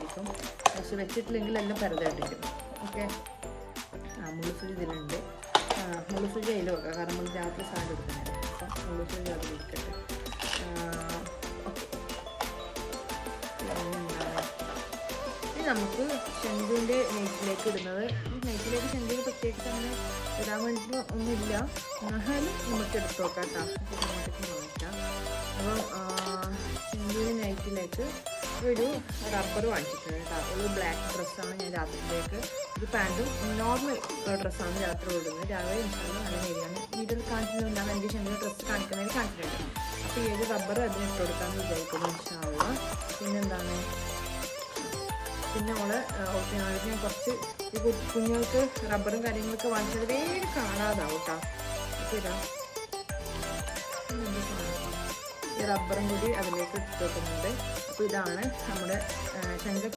ഒട്ടിക്കും. പക്ഷെ വെച്ചിട്ടില്ലെങ്കിൽ എല്ലാം പരതായിട്ടിരിക്കും. ഓക്കെ. മുള്ളുസൂചി ഇതിലുണ്ട്. മുള്ളുസൂചി അതിൽ വെക്കാം, കാരണം നമ്മൾ രാത്രി സാധനം എടുക്കുന്നില്ല. അപ്പം മുള്ളുസൂചി അതിലിരിക്കട്ടെ. ഓക്കെ. ഇനി നമുക്ക് ശംഖുവിൻ്റെ നെയ്റ്റിലേക്ക് ഇടുന്നത്. നെയ്റ്റിലേക്ക് ശംഖുവിന് പ്രത്യേകിച്ച് അങ്ങനെ ഇടാൻ വേണ്ടിയിട്ട് ഒന്നുമില്ല, എന്നാലും നമുക്ക് എടുത്ത് നോക്കാം കേട്ടോ. നോക്കാം. അപ്പം ശംഖുവിന് നെയ്റ്റിലേക്ക് ഒരു റബ്ബർ വാങ്ങിച്ചിട്ടുണ്ട് കേട്ടോ. ഒരു ബ്ലാക്ക് ഡ്രസ്സാണ് ഞാൻ രാത്രിയിലേക്ക്. ഒരു പാൻറ്റും നോർമൽ ഡ്രസ്സാണ് രാത്രി ഇടുന്നത്. രാവിലെ ഇൻഷാല്ലാ നല്ല നേരിയാണ്. വീട്ടിൽ കാണിച്ചിട്ടുണ്ടെങ്കിൽ ഞാൻ എൻ്റെ ശംഖുവിന് ഡ്രസ്സ് കാണിക്കുന്നതിന് കാണിച്ചിട്ടുണ്ട്. അപ്പോൾ ഈ ഒരു റബ്ബർ അതിന് ഇട്ട് കൊടുക്കാമെന്ന് വിചാരിക്കുന്നു ഇൻഷാല്ലാ. പിന്നെന്താണ്, പിന്നെ ഓക്കെ ഞാൻ കുറച്ച് ഈ കുഞ്ഞുങ്ങൾക്ക് റബ്ബറും കാര്യങ്ങളൊക്കെ വാങ്ങിച്ചത് വേഗം കാണാതാവും കേട്ടോ. അപ്പോൾ ഇതാ ഈ റബ്ബറും കൂടി അതിലേക്ക് ഇട്ട് വെക്കുന്നുണ്ട്. അപ്പോൾ ഇതാണ് നമ്മുടെ ശംഖ